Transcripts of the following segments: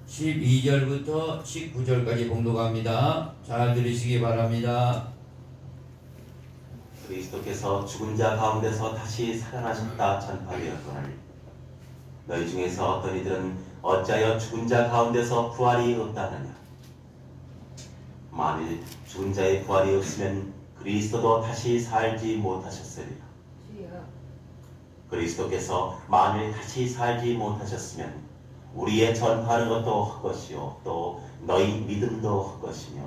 12절부터 19절까지 봉독합니다. 잘 들으시기 바랍니다. 그리스도께서 죽은 자 가운데서 다시 살아나셨다 전파되었거늘 너희 중에서 어떤 이들은 어찌하여 죽은 자 가운데서 부활이 없다느냐. 만일 죽은 자의 부활이 없으면 그리스도도 다시 살지 못하셨으리라. 그리스도께서 만일 다시 살지 못하셨으면 우리의 전파하는 것도 헛것이요 또 너희 믿음도 헛것이며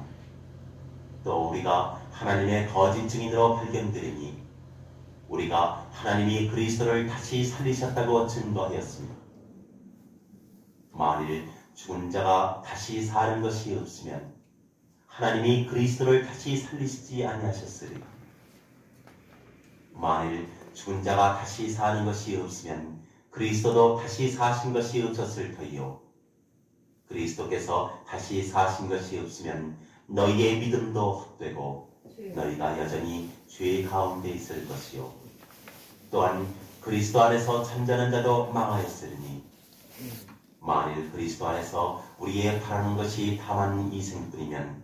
또 우리가 하나님의 거짓 증인으로 발견되리니 우리가 하나님이 그리스도를 다시 살리셨다고 증거하였습니다. 만일 죽은 자가 다시 사는 것이 없으면 하나님이 그리스도를 다시 살리시지 아니하셨으리라. 만일 죽은 자가 다시 사는 것이 없으면 그리스도도 다시 사신 것이 없었을 터이요 그리스도께서 다시 사신 것이 없으면 너희의 믿음도 헛되고 너희가 여전히 죄 가운데 있을 것이요 또한 그리스도 안에서 잠자는 자도 망하였으리니 만일 그리스도 안에서 우리의 바라는 것이 다만 이생뿐이면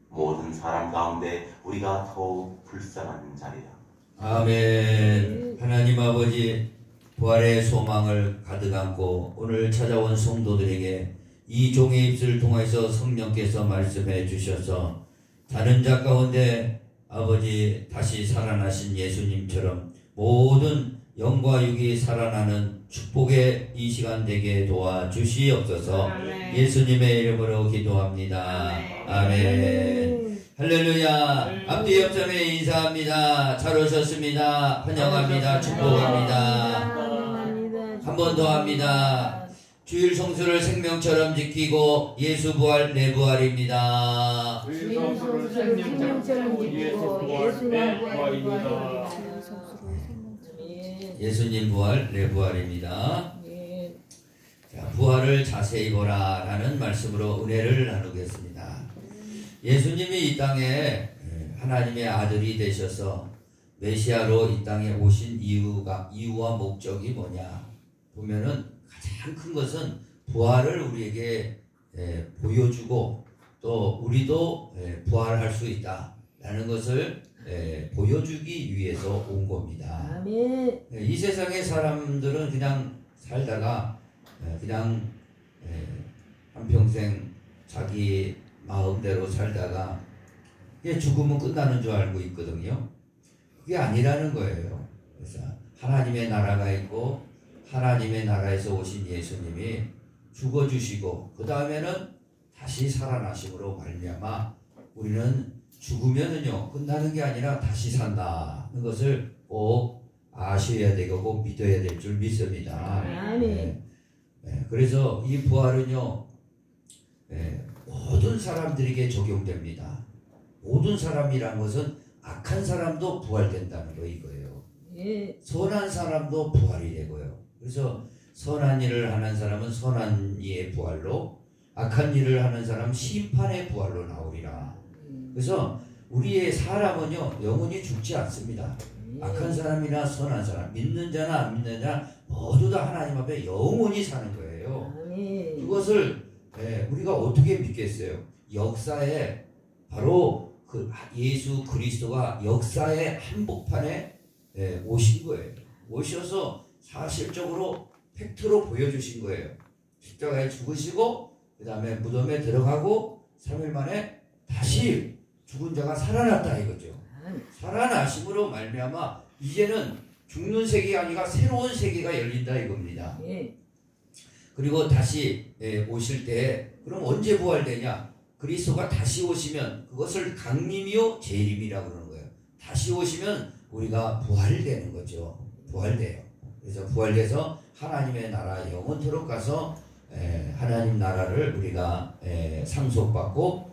모든 사람 가운데 우리가 더욱 불쌍한 자리라. 아멘. 하나님 아버지, 부활의 소망을 가득 안고 오늘 찾아온 성도들에게 이 종의 입술을 통해서 성령께서 말씀해 주셔서 다른 자 가운데 아버지 다시 살아나신 예수님처럼 모든 영과 육이 살아나는 축복의 이 시간 되게 도와주시옵소서. 아멘. 예수님의 이름으로 기도합니다. 아멘. 할렐루야. 앞뒤 옆점에 인사합니다. 잘 오셨습니다. 환영합니다. 축복합니다. 한 번 더 합니다. 주일 성수를 생명처럼 지키고 예수 부활 내 부활입니다. 주일 성수를 생명처럼 지키고 예수 내 부활입니다. 예수님 부활 내 부활입니다. 자, 부활을 자세히 보라 라는 말씀으로 은혜를 나누겠습니다. 예수님이 이 땅에 하나님의 아들이 되셔서 메시아로 이 땅에 오신 이유와 목적이 뭐냐 보면은 가장 큰 것은 부활을 우리에게 보여주고 또 우리도 부활할 수 있다 라는 것을 보여주기 위해서 온 겁니다. 아멘. 이 세상의 사람들은 그냥 살다가 그냥 한평생 자기 마음대로 살다가 죽으면 끝나는 줄 알고 있거든요. 그게 아니라는 거예요. 그래서 하나님의 나라가 있고 하나님의 나라에서 오신 예수님이 죽어주시고 그 다음에는 다시 살아나심으로 말미암아 우리는 죽으면은요 끝나는 게 아니라 다시 산다는 것을 꼭 아셔야 되고 꼭 믿어야 될 줄 믿습니다. 그래서 이 부활은요 모든 사람들에게 적용됩니다. 모든 사람이란 것은 악한 사람도 부활된다는 거 이거예요. 선한 사람도 부활이 되고요. 그래서 선한 일을 하는 사람은 선한 이의 부활로 악한 일을 하는 사람은 심판의 부활로 나오리라. 그래서 우리의 사람은요 영원히 죽지 않습니다. 악한 사람이나 선한 사람, 믿는 자나 안 믿는 자 모두 다 하나님 앞에 영원히 사는 거예요. 그것을 우리가 어떻게 믿겠어요? 역사에 바로 그 예수 그리스도가 역사의 한복판에 오신 거예요. 오셔서 사실적으로 팩트로 보여주신 거예요. 십자가에 죽으시고 그 다음에 무덤에 들어가고 3일 만에 다시 죽은 자가 살아났다 이거죠. 살아나심으로 말미암아 이제는 죽는 세계가 아니라 새로운 세계가 열린다 이겁니다. 그리고 다시 오실 때 그럼 언제 부활되냐? 그리스도가 다시 오시면 그것을 강림이요 재림이라고 그러는 거예요. 다시 오시면 우리가 부활되는 거죠. 부활돼요. 그래서 부활돼서 하나님의 나라 영원토록 가서 하나님 나라를 우리가 상속받고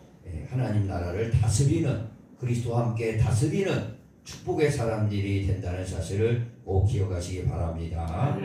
하나님 나라를 다스리는 그리스도와 함께 다스리는 축복의 사람들이 된다는 사실을 꼭 기억하시기 바랍니다.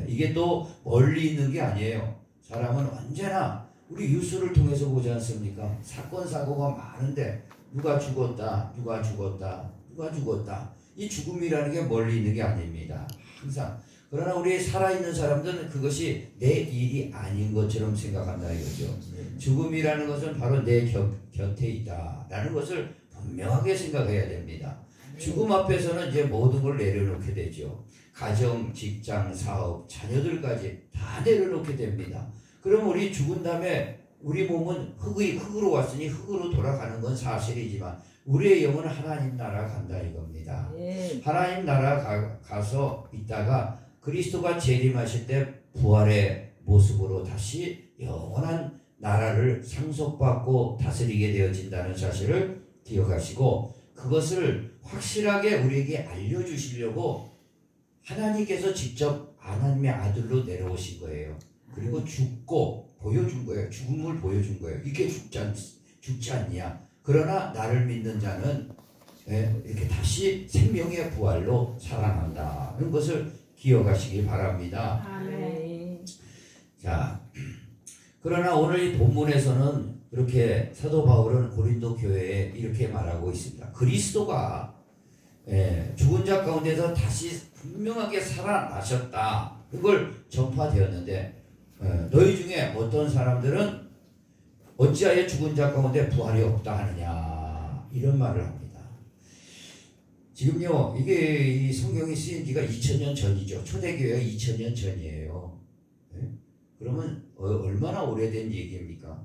이게 또 멀리 있는 게 아니에요. 사람은 언제나 우리 뉴스를 통해서 보지 않습니까? 사건 사고가 많은데 누가 죽었다 누가 죽었다 누가 죽었다 이 죽음이라는 게 멀리 있는 게 아닙니다. 항상 그러나 우리 살아있는 사람들은 그것이 내 일이 아닌 것처럼 생각한다 이거죠. 죽음이라는 것은 바로 내 곁에 있다라는 것을 분명하게 생각해야 됩니다. 죽음 앞에서는 이제 모든 걸 내려놓게 되죠. 가정, 직장, 사업, 자녀들까지 다 내려놓게 됩니다. 그럼 우리 죽은 다음에 우리 몸은 흙으로 왔으니 흙으로 돌아가는 건 사실이지만 우리의 영혼은 하나님 나라 간다 이겁니다. 하나님 나라 가서 있다가 그리스도가 재림하실 때 부활의 모습으로 다시 영원한 나라를 상속받고 다스리게 되어진다는 사실을 기억하시고 그것을 확실하게 우리에게 알려주시려고 하나님께서 직접 하나님의 아들로 내려오신 거예요. 그리고 죽고 보여준 거예요. 죽음을 보여준 거예요. 이게 죽지 않냐. 그러나 나를 믿는 자는 이렇게 다시 생명의 부활로 살아난다는 것을 기억하시기 바랍니다. 아멘. 자, 그러나 오늘 이 본문에서는 이렇게 사도 바울은 고린도 교회에 이렇게 말하고 있습니다. 그리스도가 죽은 자 가운데서 다시 분명하게 살아나셨다. 그걸 전파되었는데 너희 중에 어떤 사람들은 어찌하여 죽은 자 가운데 부활이 없다 하느냐 이런 말을 합니다. 지금요 이게 이 성경이 쓰인 지가 2000년 전이죠. 초대교회가 2000년 전이에요. 그러면 얼마나 오래된 얘기입니까?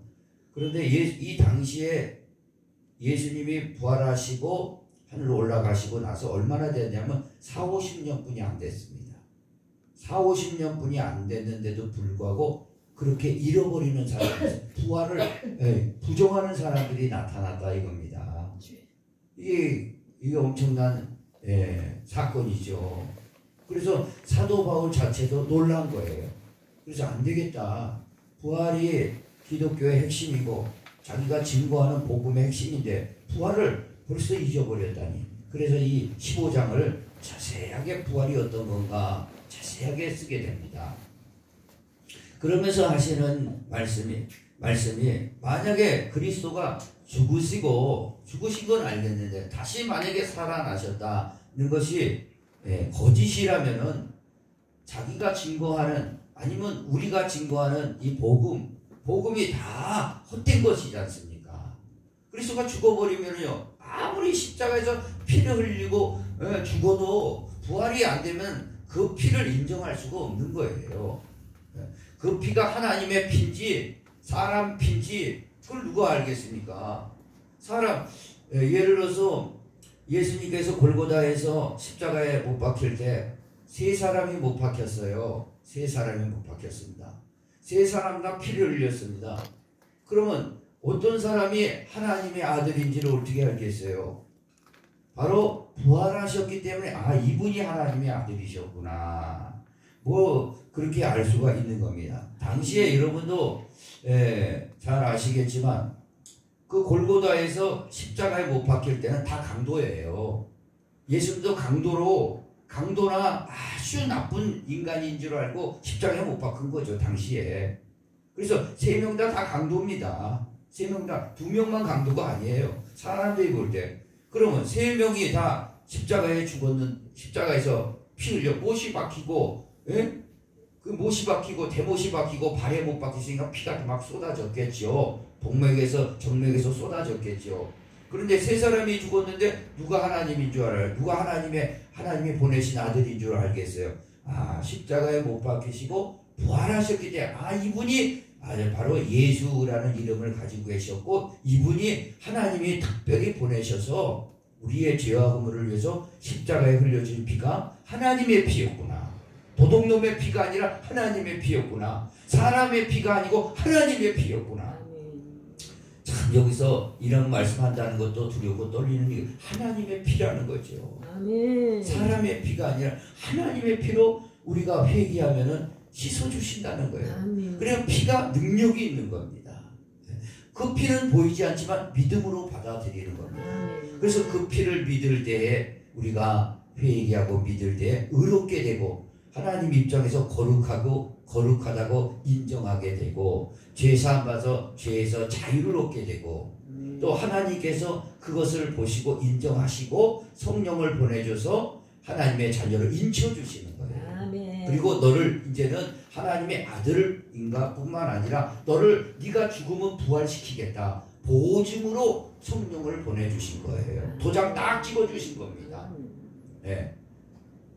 그런데 이 당시에 예수님이 부활하시고 하늘로 올라가시고 나서 얼마나 됐냐면 40-50년뿐이 안 됐습니다. 40-50년뿐이 안 됐는데도 불구하고 그렇게 잃어버리는 사람들, 부활을 부정하는 사람들이 나타났다 이겁니다. 이게 엄청난 사건이죠. 그래서 사도 바울 자체도 놀란 거예요. 그래서 안 되겠다. 부활이 기독교의 핵심이고 자기가 증거하는 복음의 핵심인데 부활을 벌써 잊어버렸다니. 그래서 이 15장을 자세하게 부활이 어떤 건가 자세하게 쓰게 됩니다. 그러면서 하시는 말씀이 만약에 그리스도가 죽으신 건 알겠는데 다시 만약에 살아나셨다는 것이 거짓이라면은 자기가 증거하는 아니면 우리가 증거하는 이 복음이 다 헛된 것이지 않습니까? 그리스도가 죽어버리면요 아무리 십자가에서 피를 흘리고 죽어도 부활이 안 되면 그 피를 인정할 수가 없는 거예요. 그 피가 하나님의 피인지 사람 피인지 그걸 누가 알겠습니까? 예를 들어서 예수님께서 골고다에서 십자가에 못 박힐 때 세 사람이 못 박혔어요. 세 사람이 못 박혔습니다. 세 사람 다 피를 흘렸습니다. 그러면 어떤 사람이 하나님의 아들인지를 어떻게 알겠어요? 바로 부활하셨기 때문에 이분이 하나님의 아들이셨구나. 그렇게 알 수가 있는 겁니다. 당시에 여러분도 잘 아시겠지만 그 골고다에서 십자가에 못 박힐 때는 다 강도예요. 예수님도 강도나 아주 나쁜 인간인 줄 알고 십자가에 못 박힌 거죠, 당시에. 그래서 세 명 다 강도입니다. 세 명 다, 두 명만 강도가 아니에요. 사람들이 볼 때. 그러면 세 명이 다 십자가에서 피 흘려 못이 박히고, 그 못이 박히고 대못이 박히고 발에 못 박히니까 피가 막 쏟아졌겠죠. 정맥에서 쏟아졌겠죠. 그런데 세 사람이 죽었는데 누가 하나님인 줄 알아요? 누가 하나님이 보내신 아들인 줄 알겠어요? 십자가에 못 박히시고 부활하셨기 때문에 이분이 바로 예수라는 이름을 가지고 계셨고 이분이 하나님이 특별히 보내셔서 우리의 죄와 허물을 위해서 십자가에 흘려진 피가 하나님의 피였구나. 도둑놈의 피가 아니라 하나님의 피였구나. 사람의 피가 아니고 하나님의 피였구나. 참 여기서 이런 말씀한다는 것도 두렵고 떨리는 게 하나님의 피라는 거죠. 아멘. 사람의 피가 아니라 하나님의 피로 우리가 회개하면은 씻어주신다는 거예요. 아멘. 그래서 피가 능력이 있는 겁니다. 그 피는 보이지 않지만 믿음으로 받아들이는 겁니다. 아멘. 그래서 그 피를 믿을 때에 우리가 회개하고 믿을 때에 의롭게 되고 하나님 입장에서 거룩하다고 인정하게 되고 죄사함 받아서 죄에서 자유를 얻게 되고 또 하나님께서 그것을 보시고 인정하시고 성령을 보내줘서 하나님의 자녀를 인쳐주시는 거예요. 아멘. 그리고 너를 이제는 하나님의 아들인가 뿐만 아니라 너를 네가 죽으면 부활시키겠다. 보증으로 성령을 보내주신 거예요. 도장 딱 찍어주신 겁니다. 네.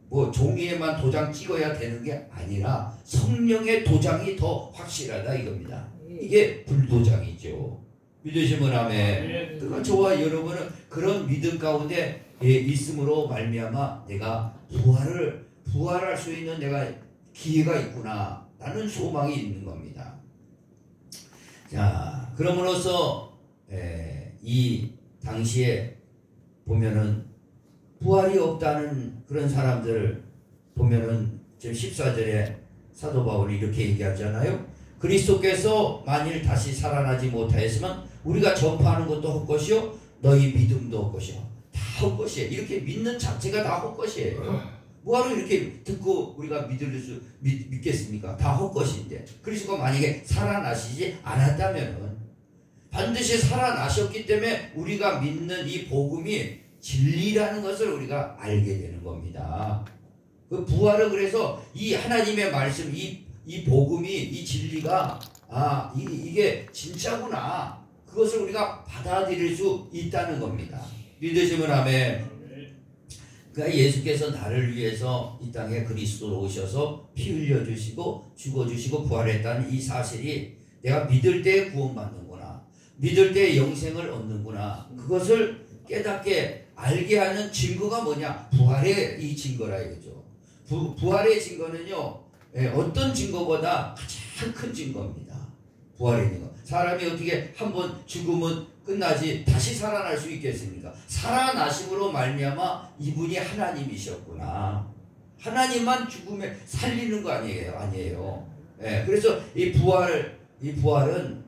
뭐 종이에만 도장 찍어야 되는 게 아니라 성령의 도장이 더 확실하다 이겁니다. 이게 불도장이죠. 믿으시면 아멘. 그러니까 저와 여러분은 그런 믿음 가운데 있음으로 말미암아 내가 부활할 수 있는 내가 기회가 있구나 라는 소망이 있는 겁니다. 자, 그럼으로써 이 당시에 보면은 부활이 없다는 그런 사람들 보면은 지금 14절에 사도 바울이 이렇게 얘기하잖아요. 그리스도께서 만일 다시 살아나지 못하였으면 우리가 전파하는 것도 헛것이요 너희 믿음도 헛것이요 다 헛것이에요. 이렇게 믿는 자체가 다 헛것이에요. 뭐하러 이렇게 듣고 우리가 믿겠습니까? 다 헛것인데. 그리스도가 만약에 살아나시지 않았다면 반드시 살아나셨기 때문에 우리가 믿는 이 복음이 진리라는 것을 우리가 알게 되는 겁니다. 그 부활은 그래서 이 하나님의 말씀, 이 복음이, 이 진리가 이게 진짜구나. 그것을 우리가 받아들일 수 있다는 겁니다. 믿으시면 아멘. 그러니까 예수께서 나를 위해서 이 땅에 그리스도로 오셔서 피 흘려주시고 죽어주시고 부활했다는 이 사실이 내가 믿을 때 구원받는구나. 믿을 때 영생을 얻는구나. 그것을 깨닫게 알게 하는 증거가 뭐냐? 부활의 이 증거라 이거죠. 부활의 증거는요. 어떤 증거보다 가장 큰 증거입니다. 부활의 증거. 사람이 어떻게 한번 죽으면 끝나지 다시 살아날 수 있겠습니까? 살아나심으로 말미암아 이분이 하나님이셨구나. 하나님만 죽음에 살리는 거 아니에요. 그래서 이 부활은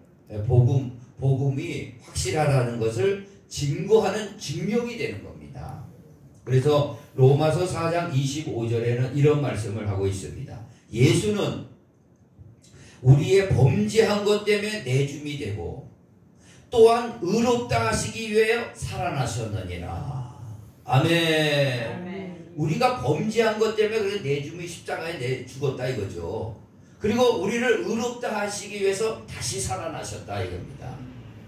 복음이 확실하다는 것을 증거하는 증명이 되는 겁니다. 그래서 로마서 4장 25절에는 이런 말씀을 하고 있습니다. 예수는 우리의 범죄한 것 때문에 내줌이 되고 또한 의롭다 하시기 위하여 살아나셨느니라. 아멘. 우리가 범죄한 것 때문에 그래서 내줌이 십자가에 죽었다 이거죠. 그리고 우리를 의롭다 하시기 위해서 다시 살아나셨다 이겁니다.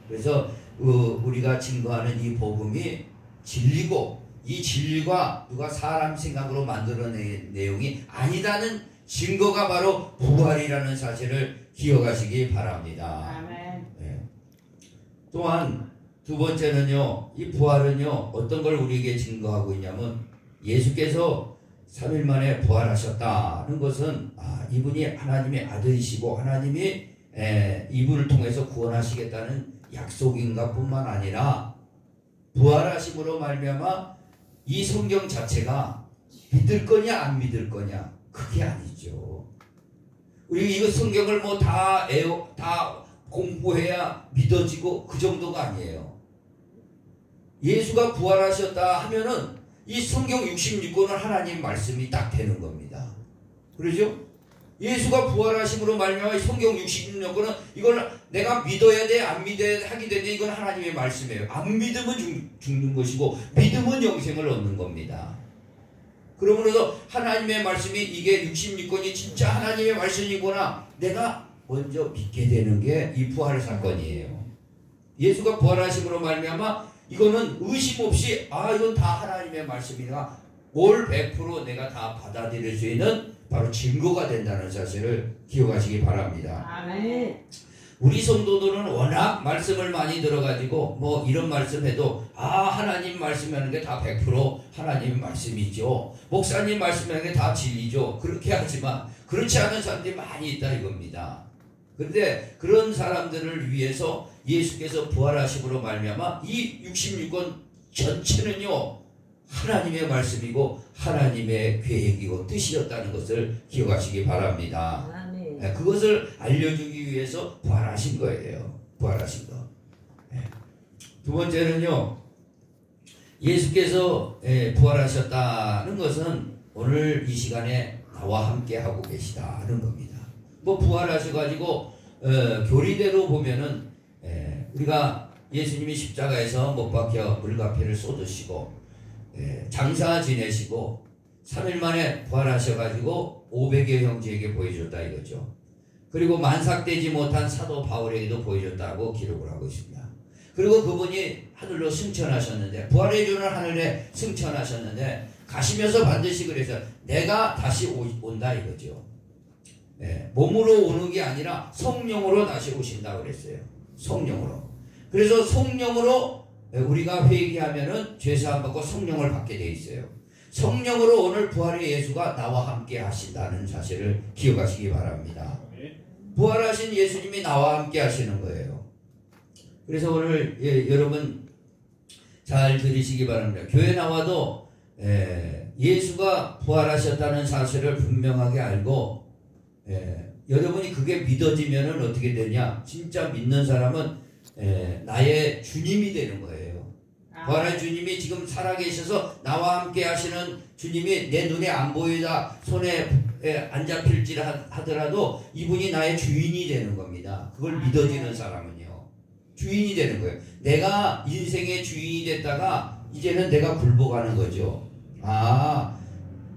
그래서 우리가 증거하는 이 복음이 진리고 이 진리가 누가 사람 생각으로 만들어낸 내용이 아니다는 증거가 바로 부활이라는 사실을 기억하시기 바랍니다. 아멘. 또한 두 번째는요, 이 부활은요 어떤 걸 우리에게 증거하고 있냐면 예수께서 3일 만에 부활하셨다는 것은 이분이 하나님의 아들이시고 하나님이 이분을 통해서 구원하시겠다는 약속인가 뿐만 아니라 부활하심으로 말미암아 이 성경 자체가 믿을 거냐 안 믿을 거냐 그게 아니죠. 우리 이거 성경을 뭐 다 공부해야 믿어지고 그 정도가 아니에요. 예수가 부활하셨다 하면은 이 성경 66권은 하나님 말씀이 딱 되는 겁니다. 그러죠? 예수가 부활하심으로 말미암아 성경 66권은 이걸 내가 믿어야 돼 안 믿어야 돼 하게 되는데 이건 하나님의 말씀이에요. 안 믿으면 죽는 것이고 믿으면 영생을 얻는 겁니다. 그러므로 하나님의 말씀이 이게 66권이 진짜 하나님의 말씀이구나 내가 먼저 믿게 되는 게 이 부활 사건이에요. 예수가 부활하심으로 말미암아 이거는 의심 없이 이건 다 하나님의 말씀이다. 올 100% 내가 다 받아들일 수 있는 바로 증거가 된다는 사실을 기억하시기 바랍니다. 아멘. 우리 성도들은 워낙 말씀을 많이 들어가지고 뭐 이런 말씀해도 하나님 말씀하는 게 다 100% 하나님 말씀이죠. 목사님 말씀하는 게 다 진리죠. 그렇게 하지만 그렇지 않은 사람들이 많이 있다 이겁니다. 그런데 그런 사람들을 위해서 예수께서 부활하심으로 말미암아 이 66권 전체는요 하나님의 말씀이고 하나님의 계획이고 뜻이었다는 것을 기억하시기 바랍니다. 아멘. 그것을 알려주기 위해서 부활하신 거예요. 부활하신 거. 두 번째는요 예수께서 부활하셨다는 것은 오늘 이 시간에 나와 함께 하고 계시다는 겁니다. 뭐 부활하셔가지고 교리대로 보면은 우리가 예수님이 십자가에서 못 박혀 물가피를 쏟으시고 장사 지내시고 3일 만에 부활하셔가지고 500여 형제에게 보여줬다 이거죠. 그리고 만삭되지 못한 사도 바울에게도 보여줬다고 기록을 하고 있습니다. 그리고 그분이 하늘로 승천하셨는데, 부활의 주는 하늘에 승천하셨는데 가시면서 반드시 그래서 내가 다시 온다 이거죠. 네, 몸으로 오는 게 아니라 성령으로 다시 오신다고 그랬어요. 성령으로. 그래서 성령으로 우리가 회개하면은 죄사함 받고 성령을 받게 돼 있어요. 성령으로 오늘 부활의 예수가 나와 함께 하신다는 사실을 기억하시기 바랍니다. 부활하신 예수님이 나와 함께 하시는 거예요. 그래서 오늘 여러분 잘 들으시기 바랍니다. 교회 나와도 예수가 부활하셨다는 사실을 분명하게 알고 여러분이 그게 믿어지면은 어떻게 되냐? 진짜 믿는 사람은 나의 주님이 되는 거예요. 부활한 주님이 지금 살아계셔서 나와 함께 하시는 주님이 내 눈에 안 보이다 손에 안 잡힐지 하더라도 이분이 나의 주인이 되는 겁니다. 그걸 믿어지는 사람은요. 주인이 되는 거예요. 내가 인생의 주인이 됐다가 이제는 내가 굴복하는 거죠.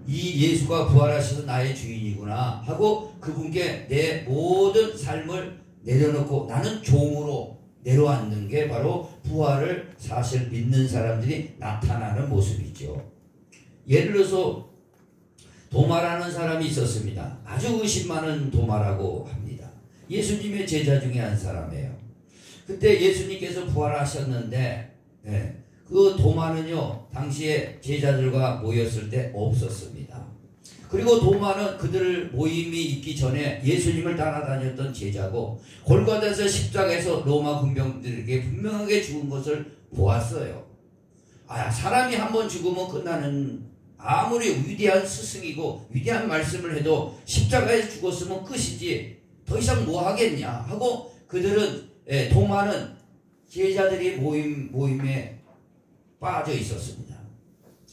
이 예수가 부활하셔서 나의 주인이구나 하고 그분께 내 모든 삶을 내려놓고 나는 종으로 내려앉는 게 바로 부활을 사실 믿는 사람들이 나타나는 모습이죠. 예를 들어서 도마라는 사람이 있었습니다. 아주 의심 많은 도마라고 합니다. 예수님의 제자 중에 한 사람이에요. 그때 예수님께서 부활하셨는데 그 도마는요 당시에 제자들과 모였을 때 없었습니다. 그리고 도마는 그들 모임이 있기 전에 예수님을 따라다녔던 제자고 골고다에서 십자가에서 로마 군병들에게 분명하게 죽은 것을 보았어요. 사람이 한번 죽으면 끝나는, 아무리 위대한 스승이고 위대한 말씀을 해도 십자가에서 죽었으면 끝이지 더 이상 뭐 하겠냐 하고 그들은 도마는 제자들이 모임에 빠져 있었습니다.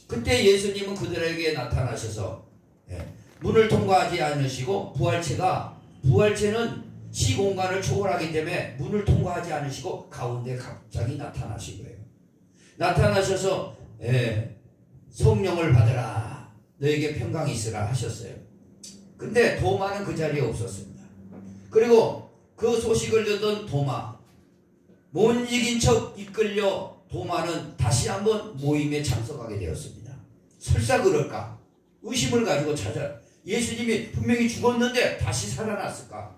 그때 예수님은 그들에게 나타나셔서 문을 통과하지 않으시고 부활체는 시공간을 초월하기 때문에 문을 통과하지 않으시고 가운데 갑자기 나타나신 거예요. 나타나셔서 성령을 받으라, 너에게 평강이 있으라 하셨어요. 근데 도마는 그 자리에 없었습니다. 그리고 그 소식을 듣던 도마, 못 이긴 척 이끌려 도마는 다시 한번 모임에 참석하게 되었습니다. 설사 그럴까? 의심을 가지고 예수님이 분명히 죽었는데 다시 살아났을까?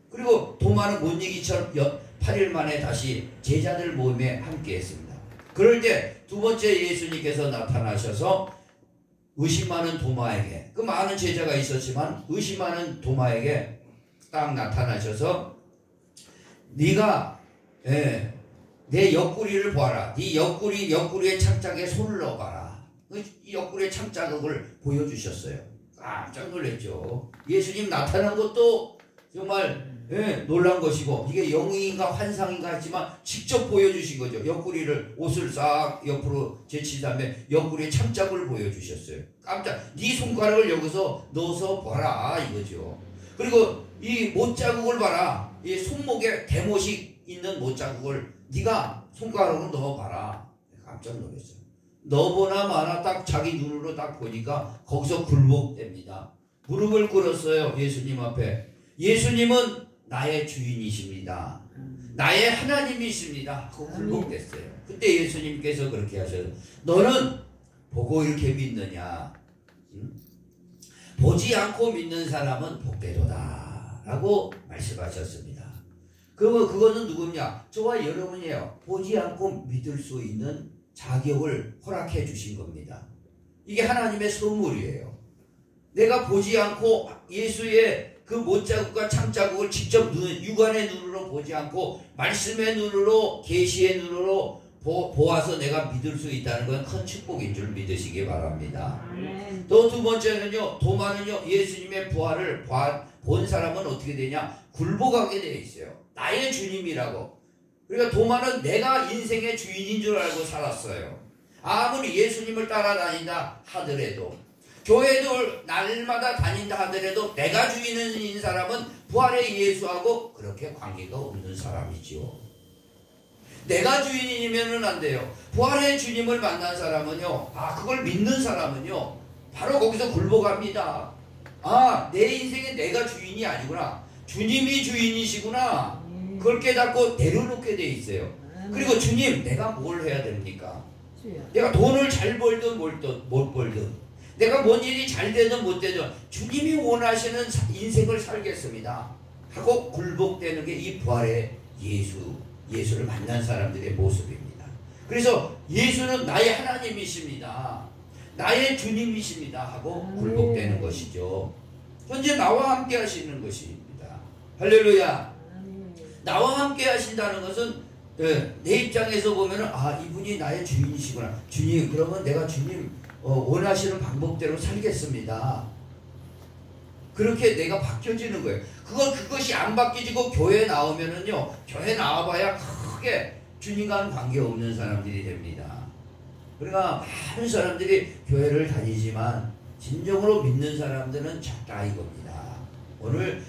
그리고 도마는 못 이긴 척 8일 만에 다시 제자들 모임에 함께 했습니다. 그럴 때 두 번째 예수님께서 나타나셔서 의심 많은 도마에게, 그 많은 제자가 있었지만 의심 많은 도마에게 딱 나타나셔서 네가 내 옆구리를 보아라. 네 옆구리의 창자에 손을 넣어봐라. 이 옆구리의 창자국을 보여주셨어요. 깜짝 놀랐죠. 예수님 나타난 것도 정말 놀란 것이고 이게 영웅인가 환상인가 했지만 직접 보여주신 거죠. 옆구리를 옷을 싹 옆으로 제친 다음에 옆구리에 창자국을 보여주셨어요. 네 손가락을 여기서 넣어서 봐라 이거죠. 그리고 이 못자국을 봐라. 이 손목에 대못이 있는 못자국을 네가 손가락으로 넣어봐라. 깜짝 놀랐어요. 넣어보나 마나 딱 자기 눈으로 딱 보니까 거기서 굴복됩니다. 무릎을 꿇었어요. 예수님 앞에. 예수님은 나의 주인이십니다. 나의 하나님이십니다. 하고 굴복됐어요. 그때 예수님께서 그렇게 하셔서 너는 보고 이렇게 믿느냐? 보지 않고 믿는 사람은 복되도다 라고 말씀하셨습니다. 그거는 누구냐? 저와 여러분이에요. 보지 않고 믿을 수 있는 자격을 허락해 주신 겁니다. 이게 하나님의 선물이에요. 내가 보지 않고 예수의 그 못자국과 창자국을 직접 육안의 눈으로 보지 않고 말씀의 눈으로, 계시의 눈으로 보아서 내가 믿을 수 있다는 건 큰 축복인 줄 믿으시기 바랍니다. 또 두 번째는요, 도마는요, 예수님의 부활을 본 사람은 어떻게 되냐? 굴복하게 되어 있어요. 나의 주님이라고. 그러니까 도마는 내가 인생의 주인인 줄 알고 살았어요. 아무리 예수님을 따라다닌다 하더라도, 교회도 날마다 다닌다 하더라도 내가 주인인 사람은 부활의 예수하고 그렇게 관계가 없는 사람이지요. 내가 주인이면은 안 돼요. 부활의 주님을 만난 사람은요, 그걸 믿는 사람은요, 바로 거기서 굴복합니다. 아, 내 인생에 내가 주인이 아니구나. 주님이 주인이시구나. 그걸 깨닫고 내려놓게 돼 있어요. 그리고 주님, 내가 뭘 해야 됩니까? 내가 돈을 잘 벌든 못 벌든, 내가 뭔 일이 잘 되든 못 되든 주님이 원하시는 인생을 살겠습니다 하고 굴복되는 게 이 부활의 예수를 만난 사람들의 모습입니다. 그래서 예수는 나의 하나님이십니다, 나의 주님이십니다 하고 굴복되는 것이죠. 현재 나와 함께 하시는 것입니다. 할렐루야. 나와 함께 하신다는 것은 내 입장에서 보면은, 아, 이분이 나의 주인이시구나. 주님, 그러면 내가 주님 원하시는 방법대로 살겠습니다. 그렇게 내가 바뀌어지는 거예요. 그것이 안 바뀌지고 교회 나오면은요, 교회 나와봐야 크게 주님과는 관계없는 사람들이 됩니다. 그러니까 많은 사람들이 교회를 다니지만 진정으로 믿는 사람들은 적다 이겁니다. 오늘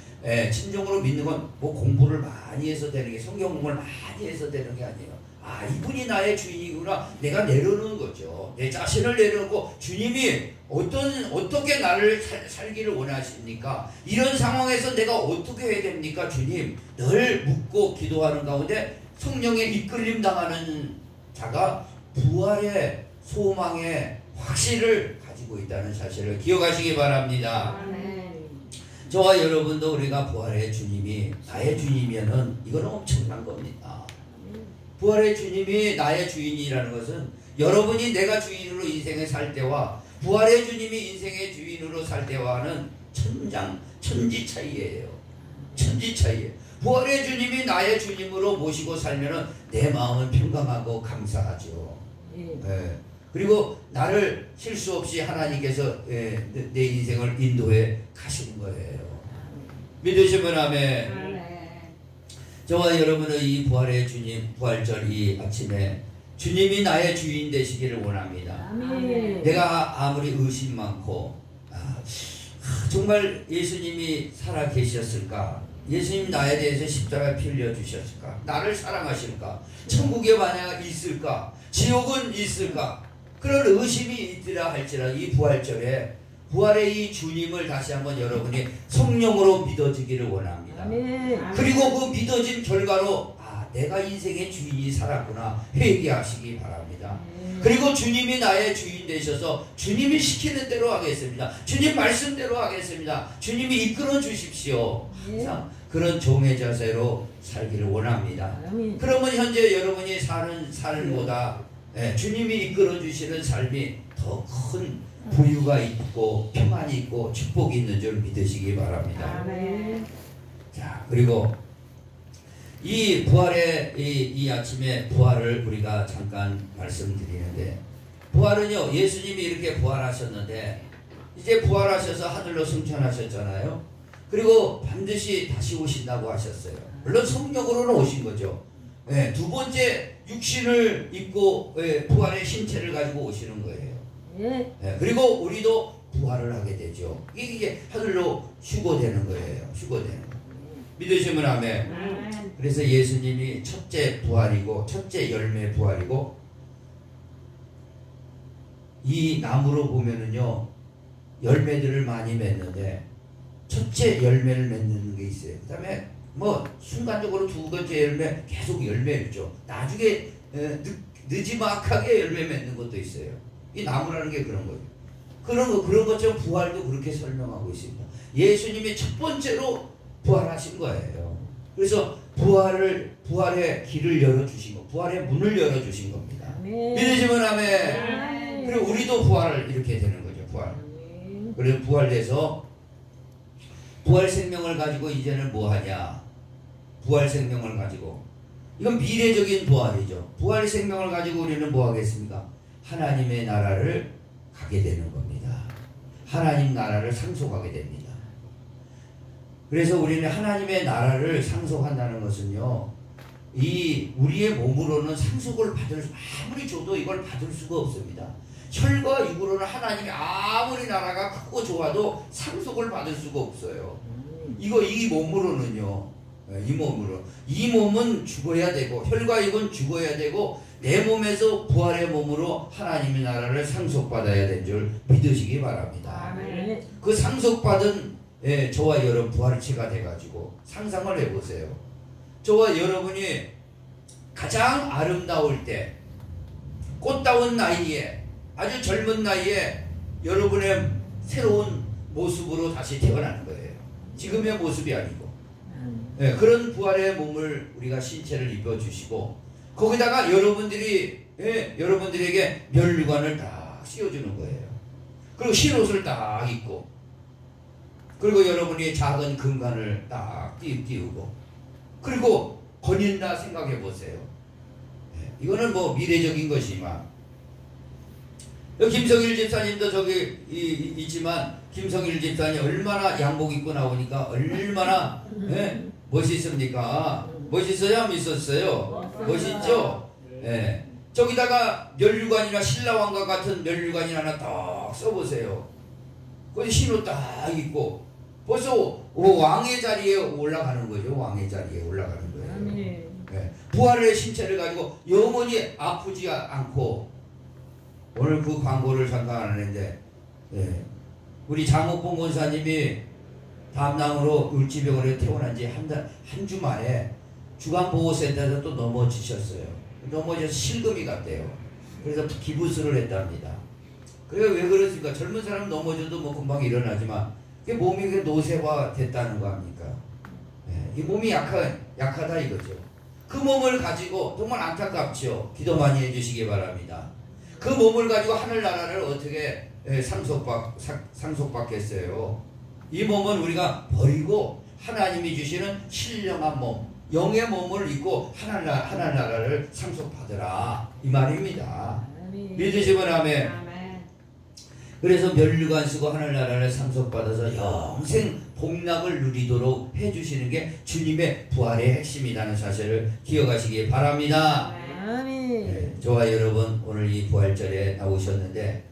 진정으로 믿는 건 뭐 공부를 많이 해서 되는 게, 성경 공부를 많이 해서 되는 게 아니에요. 아, 이분이 나의 주인이구나. 내가 내려놓는 거죠. 내 자신을 내려놓고 주님이 어떻게 나를 살기를 원하십니까? 이런 상황에서 내가 어떻게 해야 됩니까? 주님, 늘 묻고 기도하는 가운데 성령에 이끌림 당하는 자가 부활의 소망의 확신을 가지고 있다는 사실을 기억하시기 바랍니다. 저와 여러분도 우리가 부활의 주님이 나의 주님이면은 이건 엄청난 겁니다. 부활의 주님이 나의 주인이라는 것은 여러분이 내가 주인으로 인생을 살 때와 부활의 주님이 인생의 주인으로 살 때와는 천지 차이예요. 천지 차이예요. 부활의 주님이 나의 주님으로 모시고 살면은 내 마음은 평강하고 감사하죠. 그리고 나를 실수 없이 하나님께서 내 인생을 인도해 가시는 거예요. 믿으시면 아멘. 저와 여러분의 이 부활의 주님, 부활절 이 아침에 주님이 나의 주인 되시기를 원합니다. 아멘. 내가 아무리 의심 많고 정말 예수님이 살아 계셨을까? 예수님이 나에 대해서 십자가에 피 흘려 주셨을까? 나를 사랑하실까? 천국에 만약 있을까? 지옥은 있을까? 그런 의심이 있더라 할지라도 이 부활절에 부활의 이 주님을 다시 한번 여러분이 성령으로 믿어지기를 원합니다. 아멘. 그리고 그 믿어진 결과로 내가 인생의 주인이 살았구나 회개하시기 바랍니다. 그리고 주님이 나의 주인 되셔서 주님이 시키는 대로 하겠습니다. 주님 말씀대로 하겠습니다. 주님이 이끌어 주십시오. 항상 그런 종의 자세로 살기를 원합니다. 그러면 현재 여러분이 사는 삶보다 주님이 이끌어 주시는 삶이 더 큰 부유가 있고 평안이 있고 축복이 있는 줄 믿으시기 바랍니다. 아멘. 자, 그리고 이 부활의 이 아침에 부활을 우리가 잠깐 말씀드리는데, 부활은요, 예수님이 이렇게 부활하셨는데 이제 부활하셔서 하늘로 승천하셨잖아요. 그리고 반드시 다시 오신다고 하셨어요. 물론 성령으로는 오신 거죠. 두 번째 육신을 입고 부활의 신체를 가지고 오시는 거예요. 그리고 우리도 부활을 하게 되죠. 이게 하늘로 휴거되는 거예요. 휴거되는 거. 믿으시면 아멘. 그래서 예수님이 첫째 부활이고 첫째 열매 부활이고, 이 나무로 보면은요 열매들을 많이 맺는데 첫째 열매를 맺는 게 있어요. 그 다음에 뭐 순간적으로 두 번째 열매 계속 열매 있죠. 나중에 느지막하게 열매 맺는 것도 있어요. 이 나무라는 게 그런 거예요. 그런 것처럼 부활도 그렇게 설명하고 있습니다. 예수님이 첫 번째로 부활하신 거예요. 그래서 부활의 길을 열어주신 거, 부활의 문을 열어주신 겁니다. 믿으시면 아멘. 그리고 우리도 부활을 이렇게 되는 거죠. 부활. 그래서 부활돼서 부활 생명을 가지고 이제는 뭐 하냐? 부활 생명을 가지고, 이건 미래적인 부활이죠. 부활 생명을 가지고 우리는 뭐 하겠습니까? 하나님의 나라를 가게 되는 겁니다. 하나님 나라를 상속하게 됩니다. 그래서 우리는 하나님의 나라를 상속한다는 것은요, 이 우리의 몸으로는 상속을 아무리 줘도 이걸 받을 수가 없습니다. 혈과 육으로는 하나님이 아무리 나라가 크고 좋아도 상속을 받을 수가 없어요. 이 몸으로는요. 이 몸으로. 이 몸은 죽어야 되고 혈과 육은 죽어야 되고 내 몸에서 부활의 몸으로 하나님의 나라를 상속받아야 된 줄 믿으시기 바랍니다. 아멘. 그 상속받은 저와 여러분 부활체가 돼가지고 상상을 해보세요. 저와 여러분이 가장 아름다울 때 꽃다운 나이에 아주 젊은 나이에 여러분의 새로운 모습으로 다시 태어나는 거예요. 지금의 모습이 아니고 그런 부활의 몸을 우리가 신체를 입혀주시고 거기다가 여러분들에게 면류관을 딱 씌워주는 거예요. 그리고 흰옷을 딱 입고 그리고 여러분이 작은 금관을 딱 띄우고 그리고 거닌다 생각해 보세요. 이거는 뭐 미래적인 것이지만 김성일 집사님도 저기 있지만 김성일 집사님 얼마나 양복 입고 나오니까 얼마나 멋있습니까? 멋있어요? 안 있었어요? 멋있죠? 저기다가 면류관이나 신라왕과 같은 면류관이 하나 딱 써보세요. 거기 흰옷 딱 입고 벌써 왕의 자리에 올라가는 거죠. 왕의 자리에 올라가는 거예요. 부활의 신체를 가지고 영원히 아프지 않고 오늘 그 광고를 잠깐 안 했는데 우리 장옥봉 권사님이 담낭으로 을지병원에 태어난 지 한 주 만에 주간보호센터에서 또 넘어지셨어요. 넘어져서 실금이 갔대요. 그래서 기부스를 했답니다. 그게 왜 그렇습니까? 젊은 사람 넘어져도 뭐 금방 일어나지만 그게 몸이 노쇠화 됐다는 거 아닙니까? 이 몸이 약하다 이거죠. 그 몸을 가지고 정말 안타깝죠. 기도 많이 해주시기 바랍니다. 그 몸을 가지고 하늘나라를 어떻게 상속받겠어요? 이 몸은 우리가 버리고 하나님이 주시는 신령한 몸, 영의 몸을 입고 하늘나라를 상속받으라 이 말입니다. 믿으시면 아멘. 그래서 면류관 쓰고 하늘나라를 상속받아서 영생 복락을 누리도록 해주시는 게 주님의 부활의 핵심이라는 사실을 기억하시기 바랍니다. 저와 여러분 오늘 이 부활절에 나오셨는데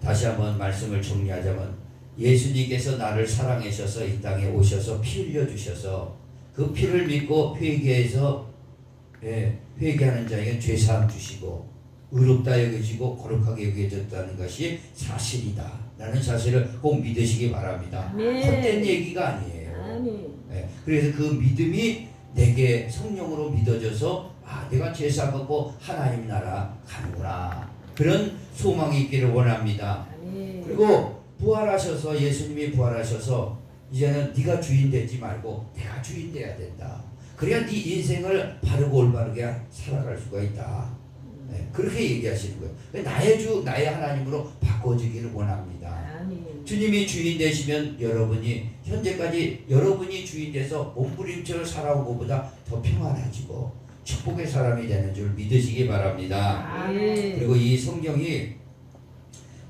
다시 한번 말씀을 정리하자면 예수님께서 나를 사랑하셔서 이 땅에 오셔서 피 흘려주셔서 그 피를 믿고 회개해서 회개하는 자에게 죄사함 주시고 의롭다 여겨지고 거룩하게 여겨졌다는 것이 사실이다 라는 사실을 꼭 믿으시기 바랍니다. 헛된 얘기가 아니에요. 그래서 그 믿음이 내게 성령으로 믿어져서 내가 죄사 받고 하나님 나라 가는구나 그런 소망이 있기를 원합니다. 그리고 부활하셔서 예수님이 부활하셔서 이제는 네가 주인 되지 말고 내가 주인 돼야 된다. 그래야 네 인생을 바르고 올바르게 살아갈 수가 있다. 그렇게 얘기하시는 거예요. 나의 주 나의 하나님으로 바꿔주기를 원합니다. 주님이 주인 되시면 여러분이 현재까지 여러분이 주인 돼서 몸부림처럼 살아온 것보다 더 평안해지고 축복의 사람이 되는 줄 믿으시기 바랍니다. 그리고 이 성경이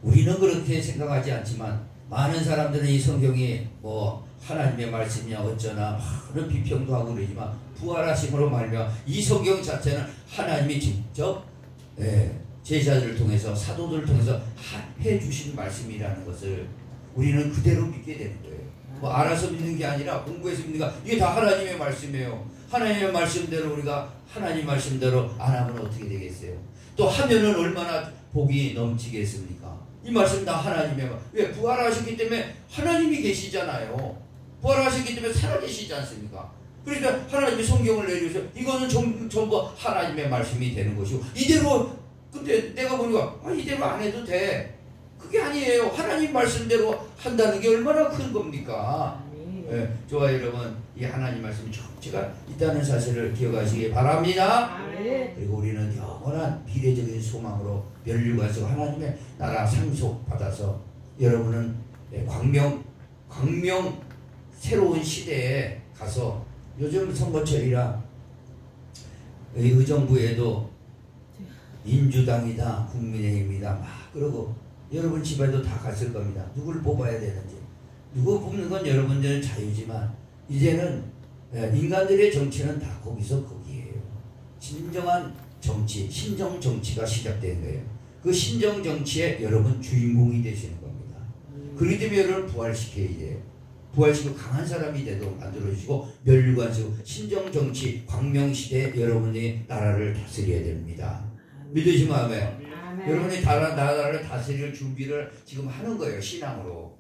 우리는 그렇게 생각하지 않지만 많은 사람들은 이 성경이 뭐 하나님의 말씀이냐 어쩌나 그런 비평도 하고 그러지만 부활하심으로 말미암아 이 성경 자체는 하나님이 직접 제자들을 통해서 사도들을 통해서 해주신 말씀이라는 것을 우리는 그대로 믿게 되는 거예요. 뭐 알아서 믿는 게 아니라 공부해서 믿는 게 이게 다 하나님의 말씀이에요. 하나님의 말씀대로 우리가 하나님 말씀대로 안 하면 어떻게 되겠어요? 또 하면은 얼마나 복이 넘치겠습니까? 이 말씀 다 하나님의 왜 부활하셨기 때문에 하나님이 계시잖아요. 부활하셨기 때문에 살아계시지 않습니까? 그러니까 하나님이 성경을 내주셔서 이거는 전부 하나님의 말씀이 되는 것이고 이대로 근데 내가 보니까 이대로 안 해도 돼. 그게 아니에요. 하나님 말씀대로 한다는 게 얼마나 큰 겁니까? 저와 여러분 이 하나님 말씀 정체가 있다는 사실을 기억하시기 바랍니다. 그리고 우리는 영원한 미래적인 소망으로 면류관에서 하나님의 나라 상속받아서 여러분은 광명 새로운 시대에 가서 요즘 선거철이라 의정부에도 민주당이다 국민의힘이다 막 그러고 여러분 집에도 다 갔을 겁니다. 누굴 뽑아야 되는지 누구 뽑는 건 여러분들은 자유지만 이제는 인간들의 정치는 다 거기서 거기에요. 진정한 정치 신정 정치가 시작된 거예요. 그 신정 정치에 여러분 주인공이 되시는 겁니다. 그렇기 때문에 여러분 부활시켜야 돼요. 부활시키고 강한 사람이 되도록 만들어주시고 멸류관시고 신정정치 광명시대에 여러분이 나라를 다스려야 됩니다. 믿으시면 아멘. 여러분이 나라를 다스릴 준비를 지금 하는 거예요. 신앙으로.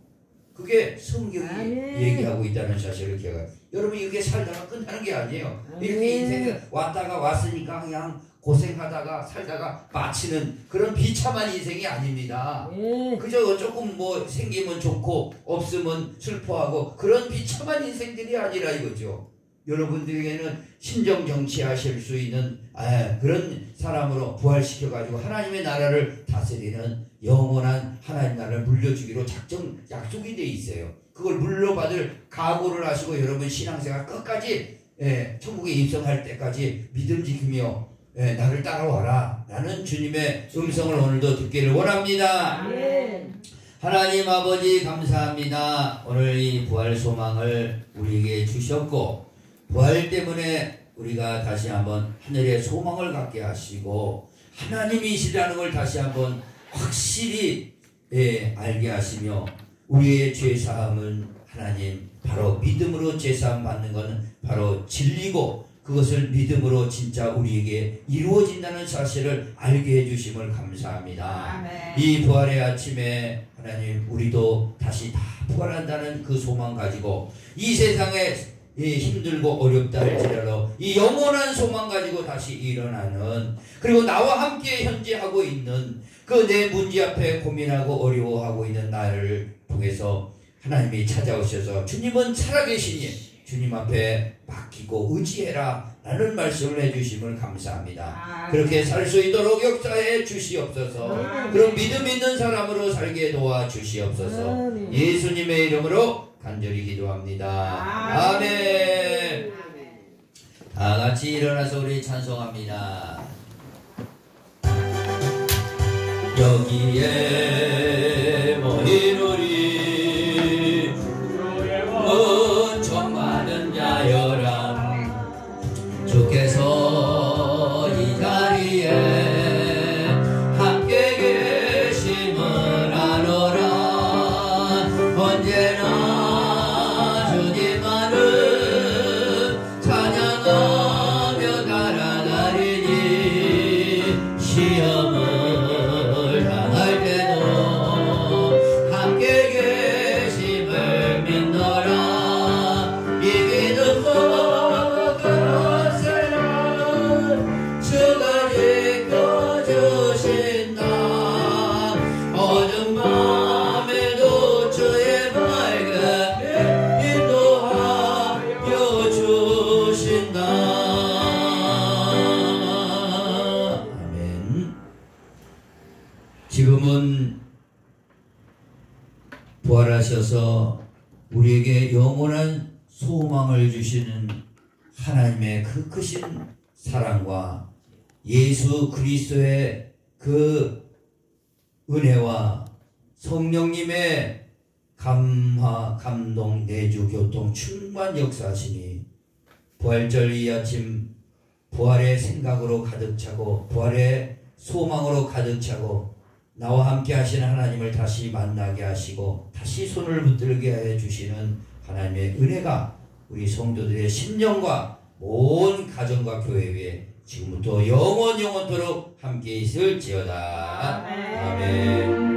그게 성경이 얘기하고 있다는 사실을 기억해요. 여러분 이게 살다가 끝나는 게 아니에요. 이렇게 인생에 왔으니까 그냥 고생하다가 살다가 마치는 그런 비참한 인생이 아닙니다. 그저 조금 뭐 생기면 좋고 없으면 슬퍼하고 그런 비참한 인생들이 아니라 이거죠. 여러분들에게는 신정정치하실 수 있는 그런 사람으로 부활시켜가지고 하나님의 나라를 다스리는 영원한 하나님 나라를 물려주기로 약속이 돼 있어요. 그걸 물려받을 각오를 하시고 여러분 신앙생활 끝까지 천국에 입성할 때까지 믿음 지키며 나를 따라와라 라는 주님의 음성을 오늘도 듣기를 원합니다. 하나님 아버지 감사합니다. 오늘 이 부활 소망을 우리에게 주셨고 부활 때문에 우리가 다시 한번 하늘의 소망을 갖게 하시고 하나님이시라는 걸 다시 한번 확실히 알게 하시며 우리의 죄사함은 하나님 바로 믿음으로 죄사함 받는 것은 바로 진리고 그것을 믿음으로 진짜 우리에게 이루어진다는 사실을 알게 해주심을 감사합니다. 아멘. 이 부활의 아침에 하나님 우리도 다시 다 부활한다는 그 소망 가지고 이 세상에 힘들고 어렵다 할지라도 이 영원한 소망 가지고 다시 일어나는 그리고 나와 함께 현재 하고 있는 그 내 문제 앞에 고민하고 어려워하고 있는 나를 통해서 하나님이 찾아오셔서 주님은 살아계시니 주님 앞에 맡기고 의지해라 라는 말씀을 해주심을 감사합니다. 그렇게 살 수 있도록 역사해 주시옵소서. 그런 믿음 있는 사람으로 살게 도와주시옵소서. 예수님의 이름으로 간절히 기도합니다. 아멘. 다 같이 일어나서 우리 찬송합니다. 여기에 모인 우리 은총 많은 자여라 주께서 이 자리에 함께 계심을 아노라. 언제나 주님만을 찬양하며 달아나리니 시험을 지금은 부활하셔서 우리에게 영원한 소망을 주시는 하나님의 그 크신 사랑과 예수 그리스도의 그 은혜와 성령님의 감화, 감동, 내주, 교통, 충만 역사하시니 부활절 이 아침 부활의 생각으로 가득 차고 부활의 소망으로 가득 차고 나와 함께 하시는 하나님을 다시 만나게 하시고 다시 손을 붙들게 해주시는 하나님의 은혜가 우리 성도들의 심령과 온 가정과 교회 위에 지금부터 영원토록 함께 있을지어다. 아멘.